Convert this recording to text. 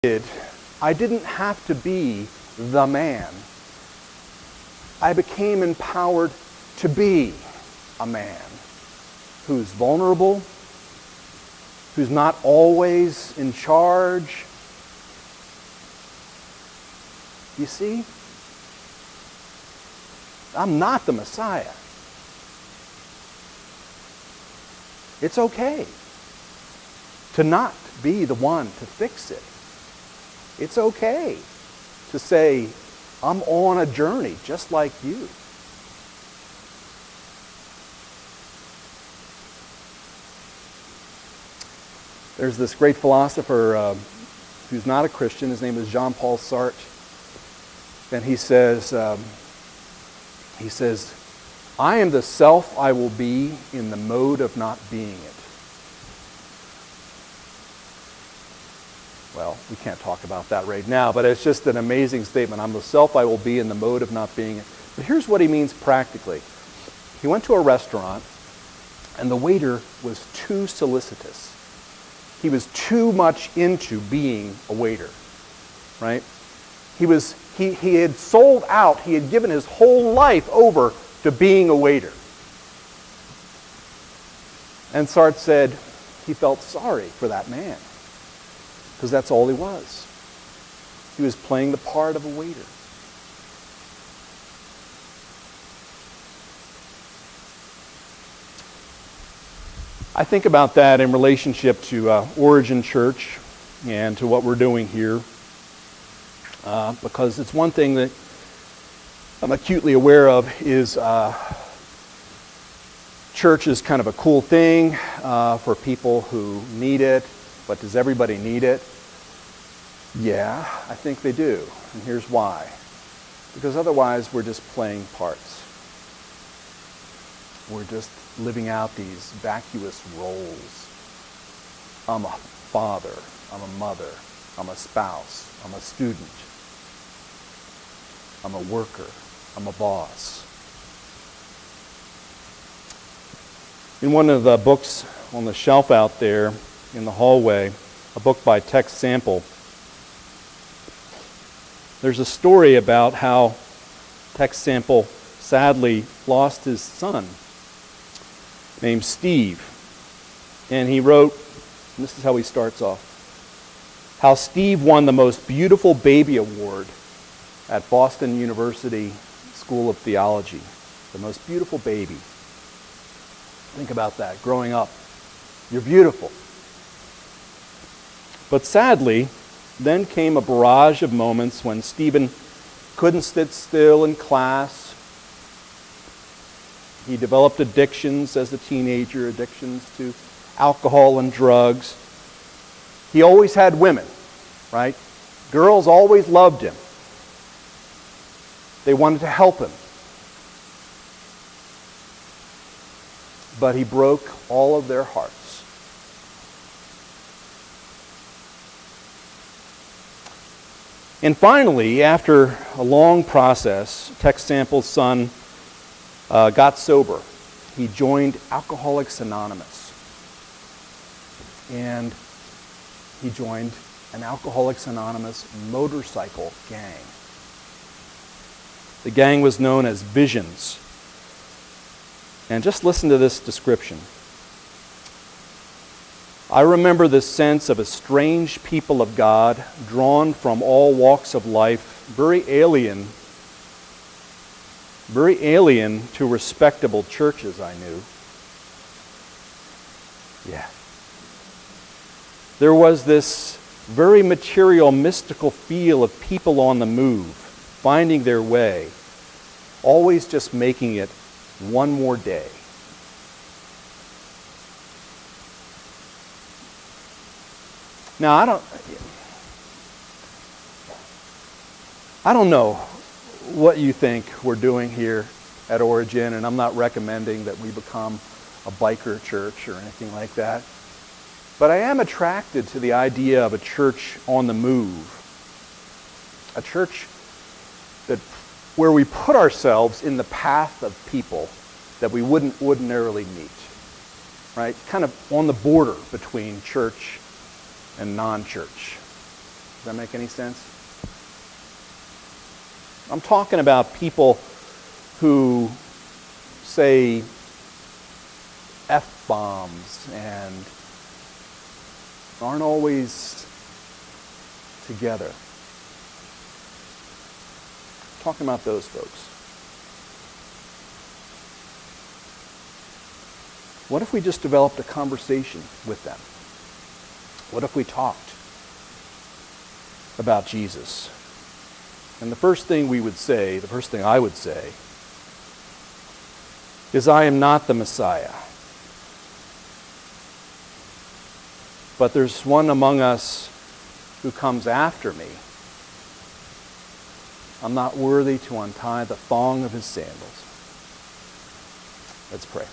I didn't have to be the man. I became empowered to be a man who's vulnerable, who's not always in charge. You see? I'm not the Messiah. It's okay to not be the one to fix it. It's okay to say, I'm on a journey just like you. There's this great philosopher who's not a Christian. His name is Jean-Paul Sartre. And he says, I am the self I will be in the mode of not being it. Well, we can't talk about that right now, but it's just an amazing statement. I'm the self I will be in the mode of not being it. But here's what he means practically. He went to a restaurant, and the waiter was too solicitous. He was too much into being a waiter, right? He had sold out. He had given his whole life over to being a waiter. And Sartre said he felt sorry for that man, because that's all he was. He was playing the part of a waiter. I think about that in relationship to Origin Church and to what we're doing here, because it's one thing that I'm acutely aware of is church is kind of a cool thing for people who need it, but does everybody need it? Yeah, I think they do, and here's why. Because otherwise we're just playing parts. We're just living out these vacuous roles. I'm a father, I'm a mother, I'm a spouse, I'm a student, I'm a worker, I'm a boss. In one of the books on the shelf out there in the hallway, a book by Tex Sample, there's a story about how Tex Sample sadly lost his son named Steve. And he wrote, and this is how he starts off, how Steve won the most beautiful baby award at Boston University School of Theology. The most beautiful baby. Think about that, growing up. You're beautiful. But sadly, then came a barrage of moments when Stephen couldn't sit still in class. He developed addictions as a teenager, addictions to alcohol and drugs. He always had women, right? Girls always loved him. They wanted to help him. But he broke all of their hearts. And finally, after a long process, Tex Sample's son got sober. He joined Alcoholics Anonymous. And he joined an Alcoholics Anonymous motorcycle gang. The gang was known as Visions. And just listen to this description. I remember the sense of a strange people of God, drawn from all walks of life, very alien to respectable churches I knew. Yeah. There was this very material, mystical feel of people on the move, finding their way, always just making it one more day. Now, I don't know what you think we're doing here at Origin, and I'm not recommending that we become a biker church or anything like that. But I am attracted to the idea of a church on the move. A church where we put ourselves in the path of people that we wouldn't ordinarily meet. Right? Kind of on the border between church and non-church. Does that make any sense? I'm talking about people who say F-bombs and aren't always together. I'm talking about those folks. What if we just developed a conversation with them? What if we talked about Jesus? And the first thing I would say, is I am not the Messiah. But there's one among us who comes after me. I'm not worthy to untie the thong of his sandals. Let's pray.